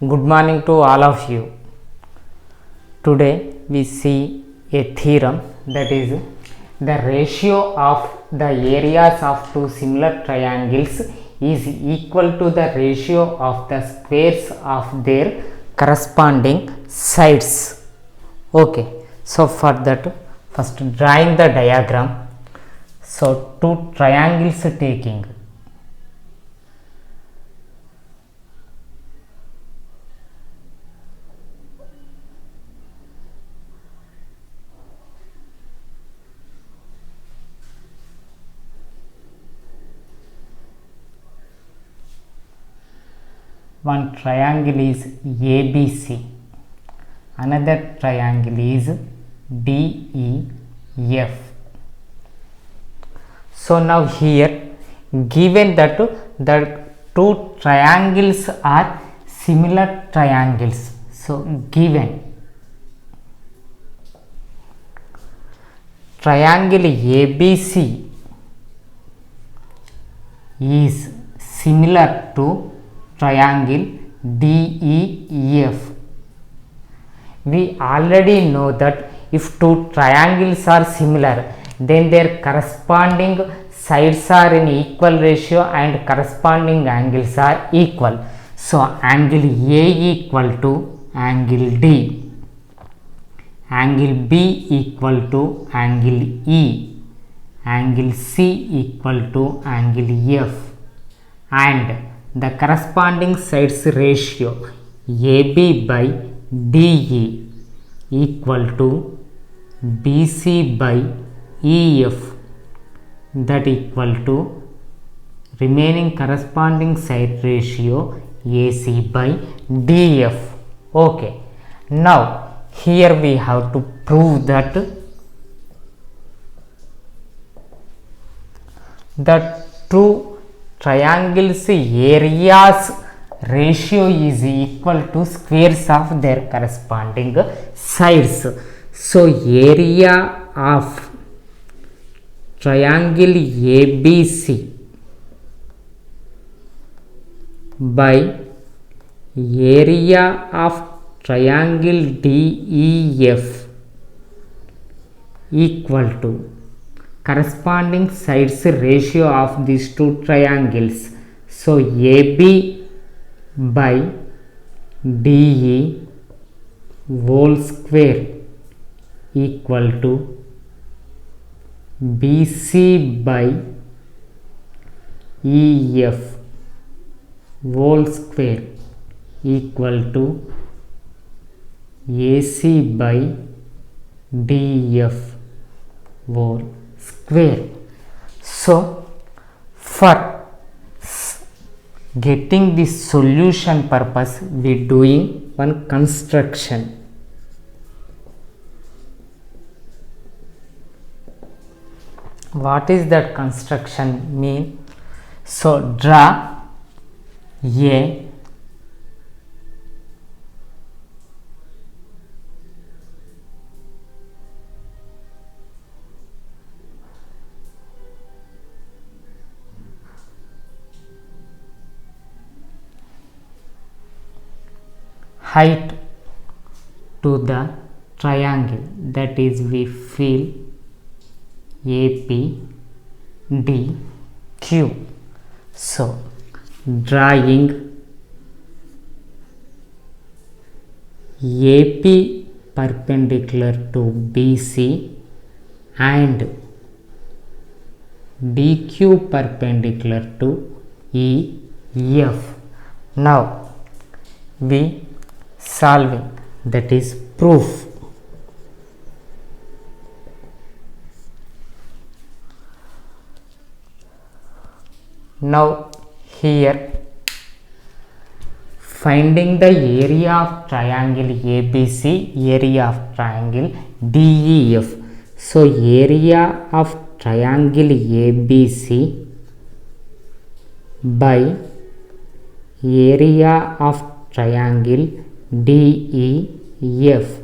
Good morning to all of you. Today we see a theorem, that is the ratio of the areas of two similar triangles is equal to the ratio of the squares of their corresponding sides. Okay, so for that, first drawing the diagram. So two triangles taking one triangle is ABC, another triangle is DEF. So now here, given that the two triangles are similar triangles, so given triangle ABC is similar to triangle DEF. We already know that if two triangles are similar, then their corresponding sides are in equal ratio and corresponding angles are equal. So angle A equal to angle D, angle B equal to angle E, angle C equal to angle F, and the corresponding sides ratio AB by DE equal to BC by EF, that equal to remaining corresponding side ratio AC by DF. Okay, now here we have to prove that the two triangles areas ratio is equal to squares of their corresponding sides. So area of triangle ABC by area of triangle DEF equal to corresponding sides ratio of these two triangles. So AB by DE whole square equal to BC by EF whole square equal to AC by DF whole square. So for getting this solution purpose, we doing one construction. What is that construction mean? So draw a height to the triangle, that is we feel AP DQ. So drawing AP perpendicular to BC and DQ perpendicular to EF. Now we solving, that is proof. Now here finding the area of triangle ABC, area of triangle DEF. So area of triangle ABC by area of triangle DEF.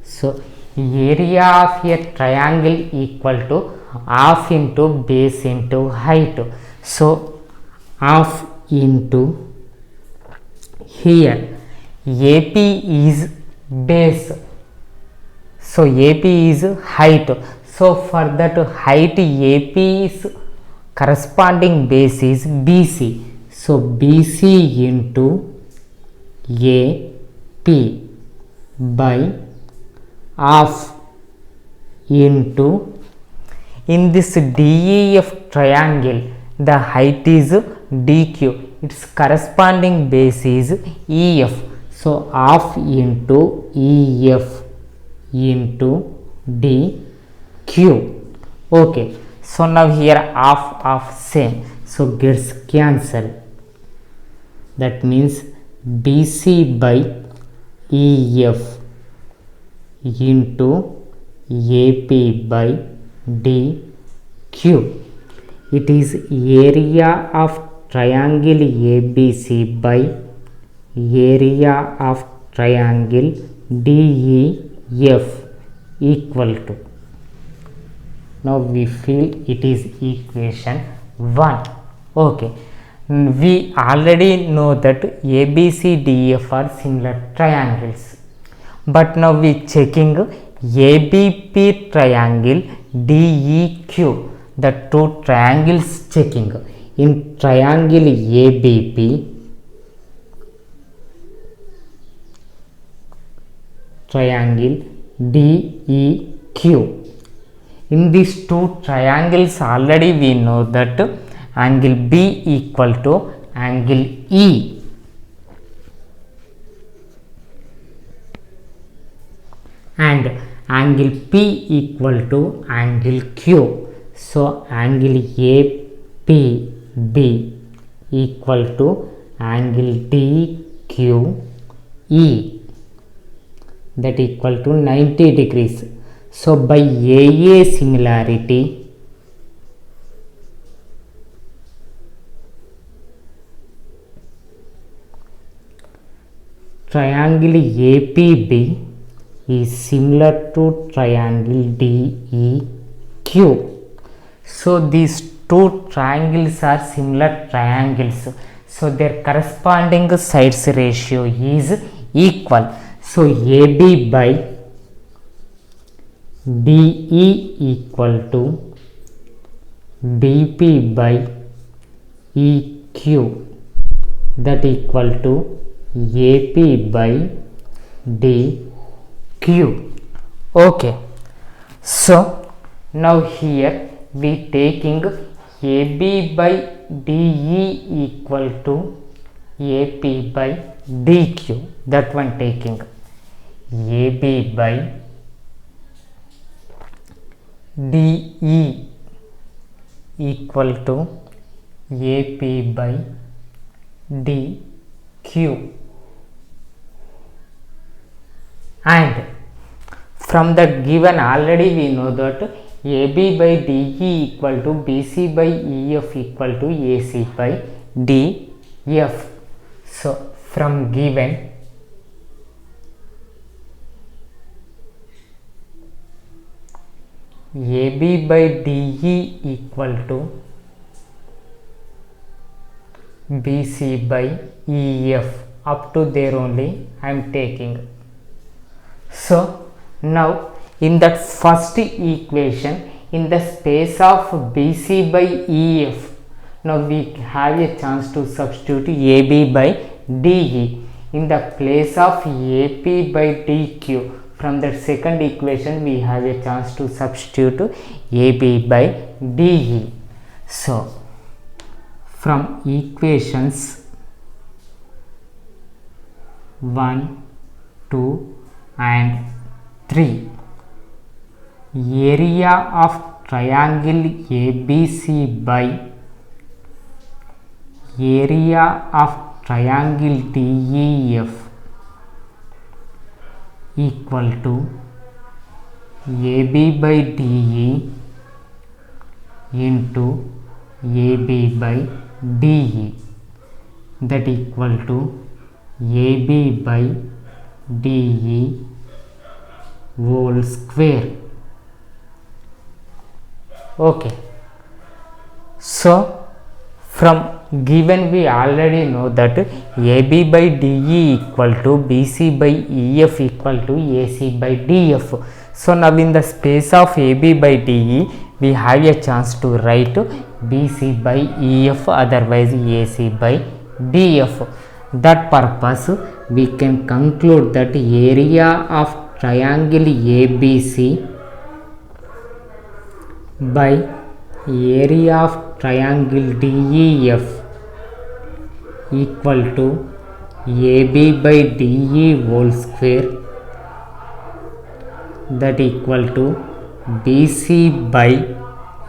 So area of a triangle equal to half into base into height. So half into here AP is base, so AP is height, so for that height AP's corresponding base is BC, so BC into AP by half into, in this DEF triangle the height is DQ, its corresponding base is EF, so half into EF into DQ. Okay, so now here half same, so gets cancelled, that means BC by EF into AP by DQ. It is area of triangle ABC by area of triangle DEF equal to. Now we feel it is equation 1. Okay, we already know that ABCDEF are similar triangles, but now we checking ABP triangle DEQ, the two triangles checking. In triangle ABP, triangle DEQ, in these two triangles already we know that angle B equal to angle E, and angle P equal to angle Q, so angle APB equal to angle DQE, that equal to 90 degrees. So by AA similarity, triangle APB is similar to triangle DEQ. So these two triangles are similar triangles, so their corresponding sides ratio is equal. So AB by DE equal to BP by EQ, that equal to AP by DQ. Okay, so now here we taking AB by DE equal to AP by DQ, that one taking AB by DE equal to AP by DQ, and from the given already we know that AB by DE equal to BC by EF equal to AC by DF. So from given AB by DE equal to BC by EF, up to there only I am taking. So now in that first equation, in the space of BC by EF, now we have a chance to substitute AB by DE in the place of AP by DQ. From that second equation we have a chance to substitute AB by DE. So from equations 1, 2 and 3, area of triangle ABC by area of triangle DEF equal to AB by DE into AB by DE, that equal to AB by DE whole square. Okay, so from given we already know that AB by DE equal to BC by EF equal to AC by DF. So now in the space of AB by DE we have a chance to write BC by EF, otherwise AC by DF. That purpose we can conclude that area of triangle ABC by area of triangle DEF equal to AB by DE whole square, that equal to BC by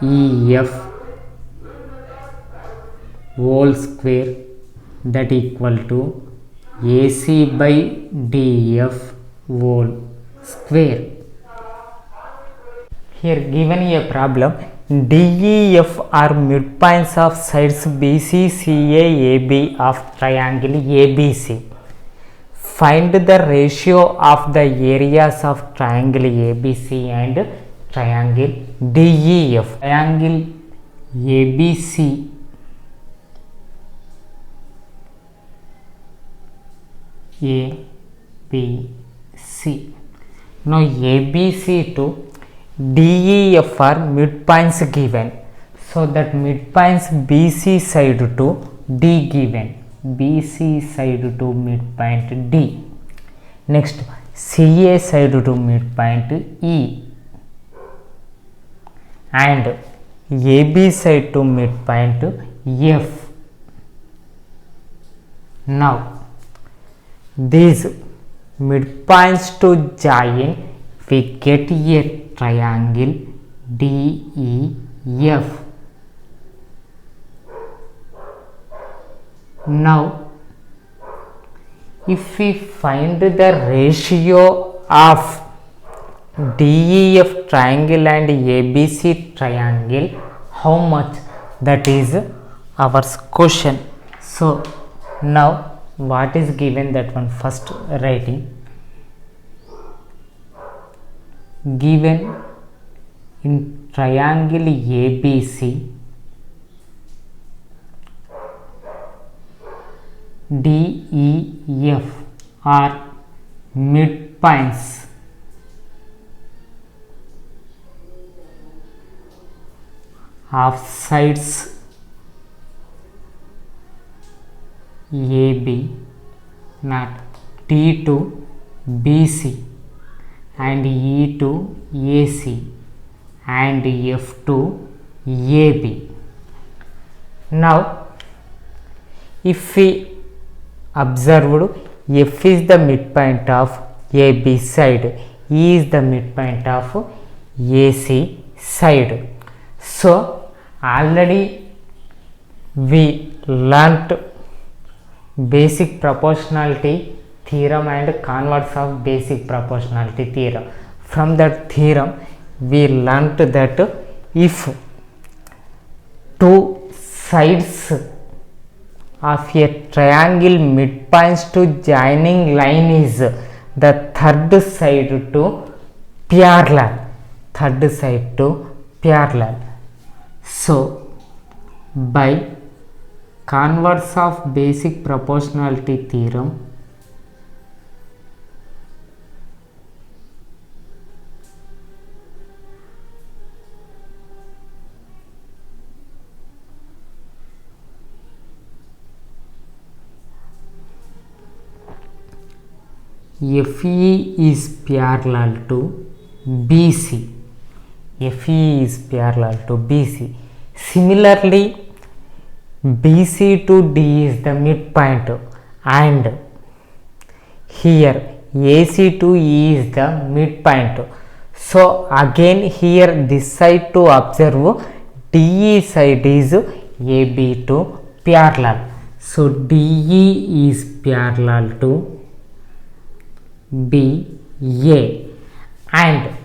EF whole square, that equal to AC by DF whole square. Here given a problem, DEF are midpoints of sides BC, CA, AB of triangle ABC. Find the ratio of the areas of triangle ABC and triangle DEF. Triangle ABC Now ABC to DEF are midpoints given, so that midpoints BC side to D given, BC side to midpoint D. Next CA side to midpoint E and AB side to midpoint F. Now these midpoints to join, we get a triangle DEF. Now if we find the ratio of DEF triangle and ABC triangle, how much? That is our question. So now what is given, that one first writing. Given in triangle ABC, DEF are midpoints of sides AB, not T to BC and E to AC and F to AB. Now if we observed, F is the midpoint of AB side, E is the midpoint of AC side. So already we learnt basic proportionality theorem and converse of basic proportionality theorem. From that theorem we learnt that if two sides of a triangle midpoints to joining line is the third side to parallel, third side to parallel. So by converse of basic proportionality theorem, FE is parallel to BC. FE is parallel to BC. Similarly, BC to D is the midpoint and here AC to E is the midpoint. So again here this side to observe, DE side is AB to parallel. So DE is parallel to BA, and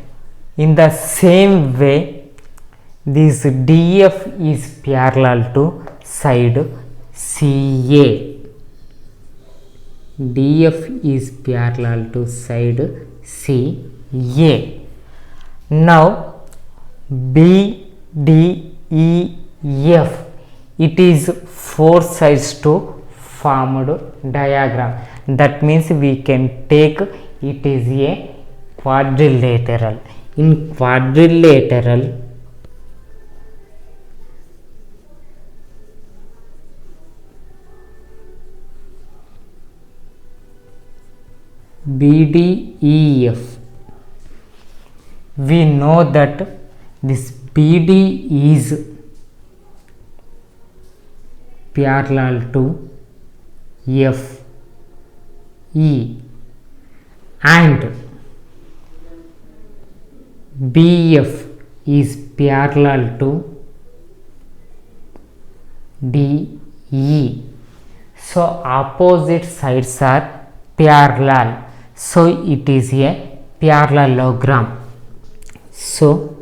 in the same way this DF is parallel to side CA. DF is parallel to side CA. Now BDEF it is four sides to formed diagram. That means we can take it is a quadrilateral. In quadrilateral, BDEF, we know that this BD is parallel to FE and BF is parallel to DE. So opposite sides are parallel, so it is a parallelogram. So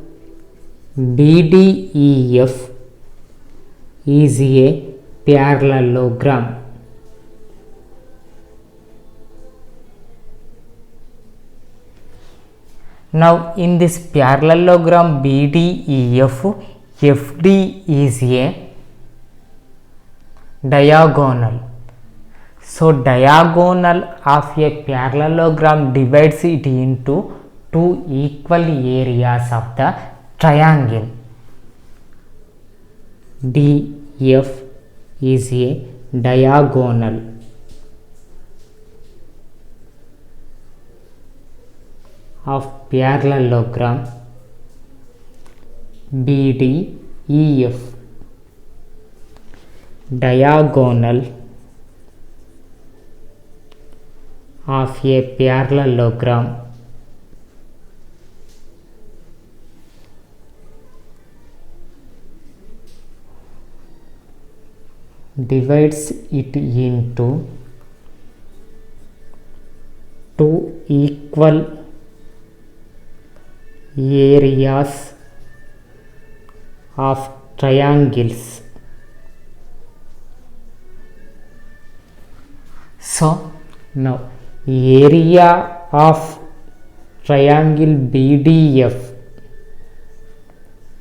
BDEF is a parallelogram. Now in this parallelogram BDEF, FD is a diagonal. So diagonal of a parallelogram divides it into two equal areas of the triangle. DF is a diagonal of parallelogram BDEF. Diagonal of a parallelogram divides it into two equal areas of triangles. So now area of triangle BDF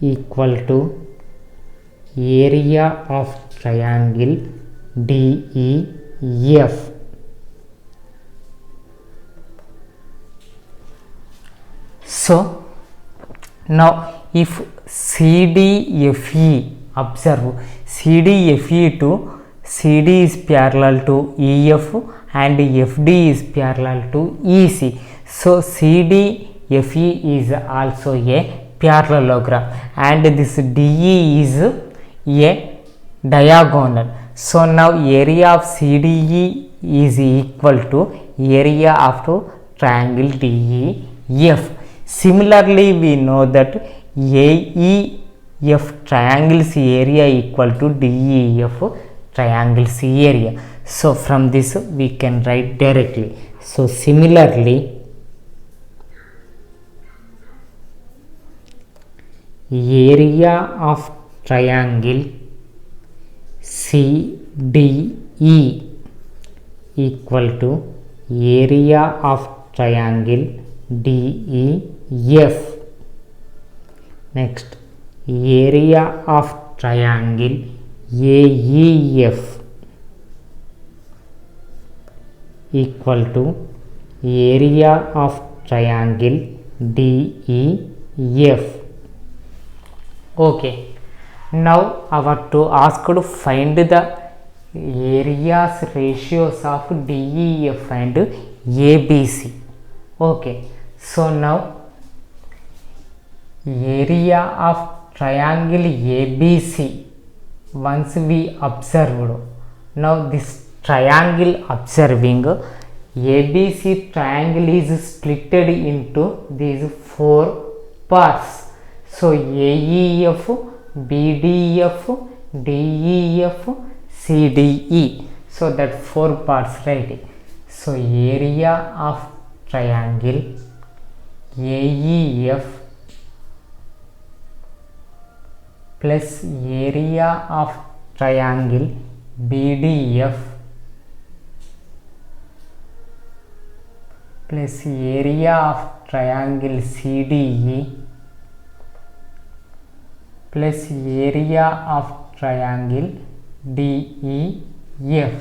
equal to area of triangle DEF. So now if CDFE, observe CDFE to CD is parallel to EF and FD is parallel to EC. So CDFE is also a parallelogram and this DE is a diagonal. So now area of CDE is equal to area of triangle DEF. Similarly, we know that AEF triangle's area equal to DEF triangle's area. So from this we can write directly. So similarly, area of triangle CDE equal to area of triangle DEF. Next, area of triangle AEF equal to area of triangle DEF. Okay, now our to ask to find the areas ratios of DEF and ABC. Okay, so now area of triangle ABC once we observed. Now this triangle observing ABC triangle is splitted into these four parts. So AEF, BDF, DEF, CDE. So that four parts, right? So area of triangle AEF plus area of triangle BDF plus area of triangle CDE plus area of triangle DEF.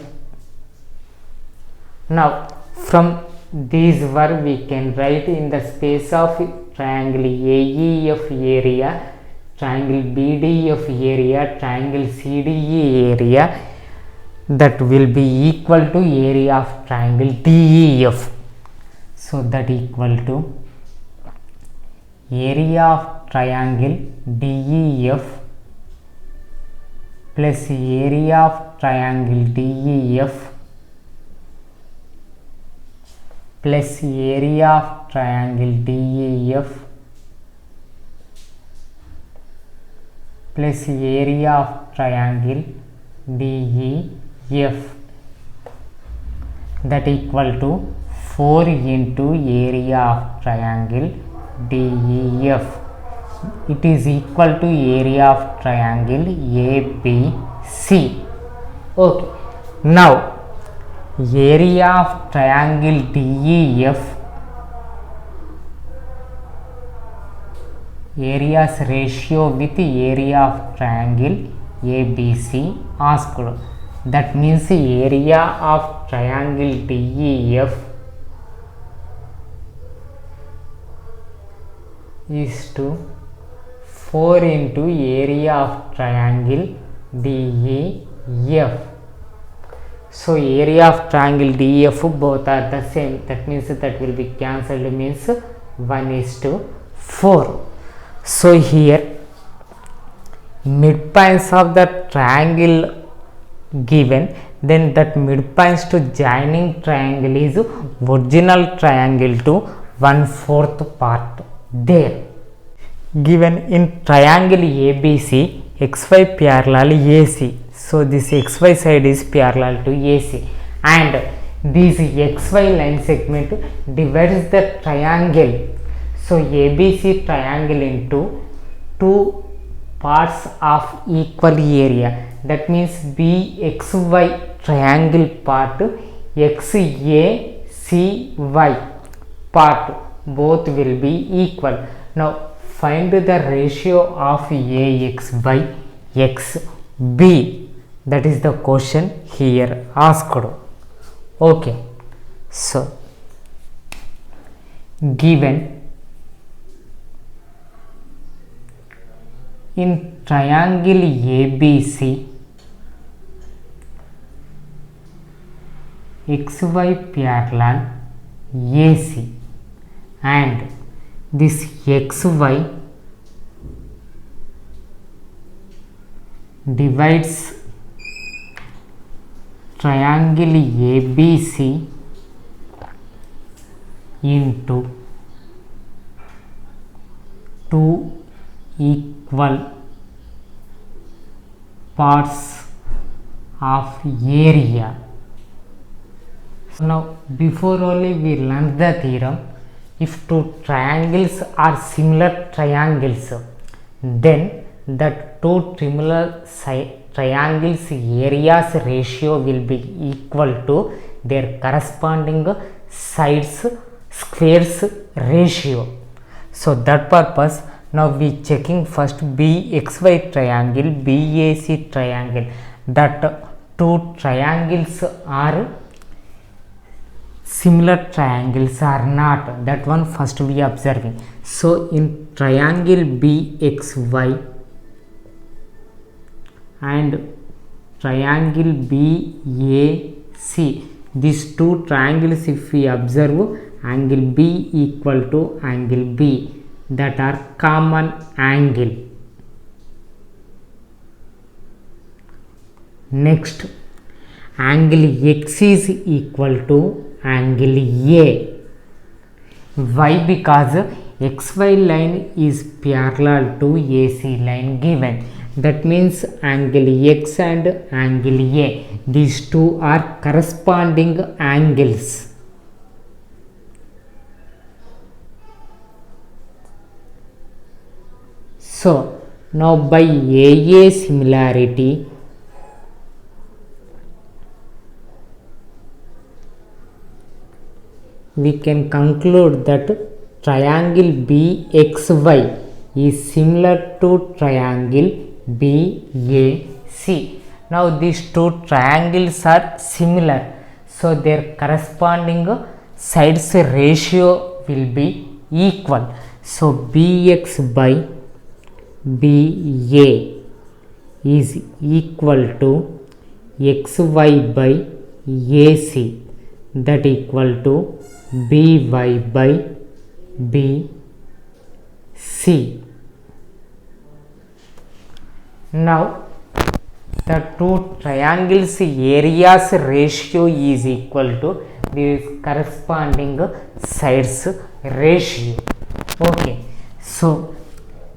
Now from these work we can write in the space of triangle AEF area, triangle BDF area, triangle CDE area, that will be equal to area of triangle DEF. So that equal to area of triangle DEF plus area of triangle DEF plus area of triangle DEF plus area of triangle DEF, that equal to 4 into area of triangle DEF. It is equal to area of triangle ABC. Okay, now area of triangle DEF, areas ratio with area of triangle ABC asked. That means area of triangle DEF is to 4 into area of triangle DEF. So area of triangle DEF both are the same, that means that will be cancelled, means 1:4. So here midpoints of the triangle given, then that midpoints to joining triangle is original triangle to 1/4 part there. Given in triangle ABC, XY parallel AC, so this XY side is parallel to AC, and this XY line segment divides the triangle. So ABC triangle into two parts of equal area, that means BXY triangle part, XACY part, both will be equal. Now find the ratio of AX by XB, that is the question here asked. Okay, so given in triangle ABC, XY parallel AC, and this XY divides triangle ABC into two equal parts of area. So now before only we learned the theorem, if two triangles are similar triangles, then that two similar triangles areas ratio will be equal to their corresponding sides squares ratio. So that purpose now we checking first BXY triangle, BAC triangle, that two triangles are similar triangles or not, that one first we observing. So in triangle BXY and triangle BAC, these two triangles if we observe, angle B equal to angle B, that are common angle. Next, angle X is equal to angle A. Why? Because XY line is parallel to AC line given, that means angle X and angle A, these two are corresponding angles. So now by AA similarity, we can conclude that triangle BXY is similar to triangle BAC. See, now these two triangles are similar, so their corresponding sides ratio will be equal. So bx by ba is equal to xy by ac, that equal to by bc. Now the two triangles areas ratio is equal to this corresponding sides ratio. Okay, so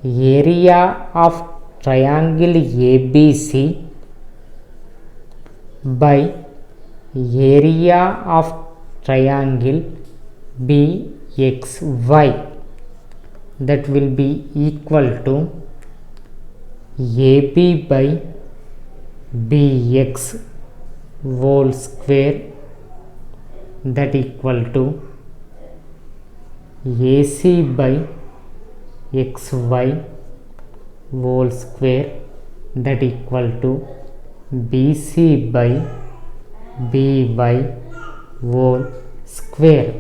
area of triangle ABC by area of triangle BXY, that will be equal to AB by BX whole square, that equal to AC by XY whole square, that equal to BC by BY whole square.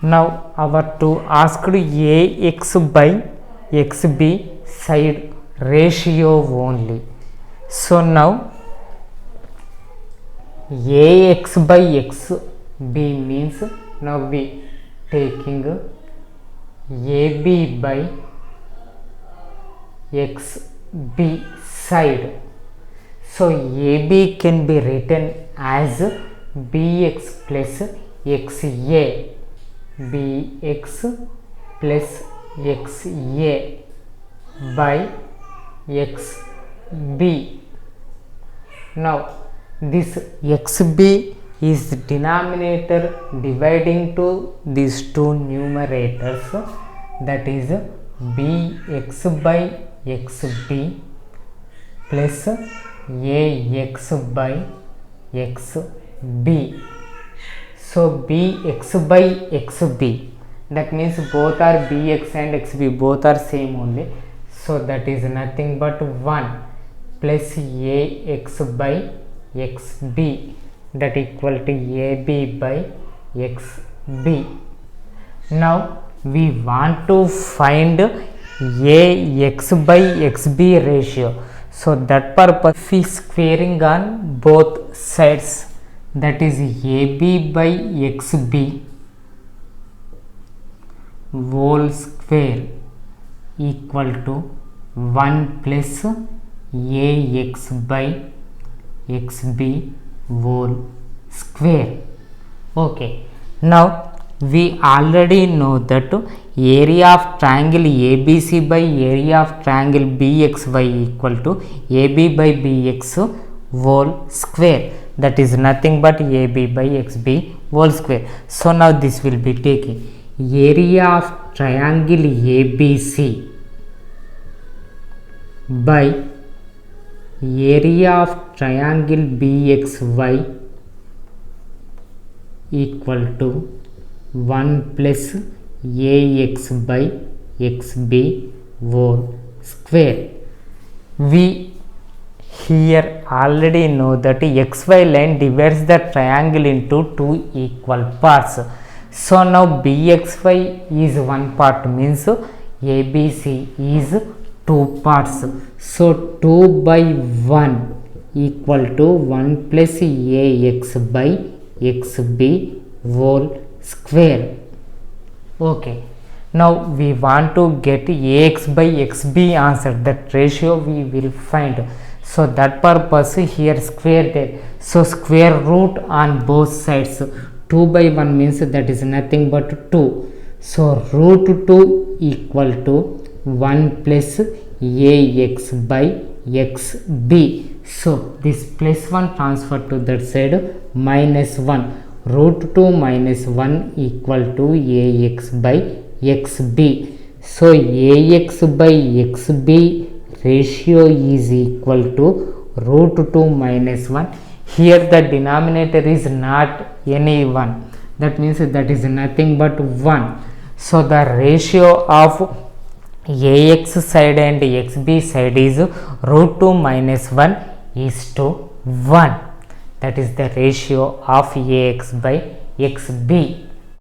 Now our to asked AX by XB side ratio only. So now AX by XB means, now we taking AB by XB side. So AB can be written as BX plus XA, BX plus XA by XB. Now this XB is denominator dividing to these two numerators, that is BX by XB plus AX by XB. So BX by XB, that means both are BX and XB, both are same only, so that is nothing but 1 plus AX by XB, that equal to AB by XB. Now we want to find AX by XB ratio, so that purpose we squaring on both sides, that is AB by XB whole square equal to 1 plus AX by XB whole square. Okay, now we already know that area of triangle ABC by area of triangle BXY equal to AB by BX whole square, that is nothing but AB by XB whole square. So now this will be taking area of triangle ABC by area of triangle BXY equal to 1 plus AX by XB whole square. We here already know that XY line divides the triangle into two equal parts. So now BXY is one part, means ABC is two parts. So 2 by 1 equal to 1 plus AX by XB whole square. Okay, now we want to get AX by XB answer, that ratio we will find. So that purpose here square there. So square root on both sides. 2 by 1 means that is nothing but 2. So root 2 equal to 1 plus AX by XB. So this plus 1 transfer to that side, minus 1. Root 2 minus 1 equal to AX by XB. So AX by XB ratio is equal to root 2 minus 1. Here the denominator is not any 1, that means that is nothing but 1. So the ratio of AX side and XB side is root 2 minus 1 is to 1. That is the ratio of AX by XB.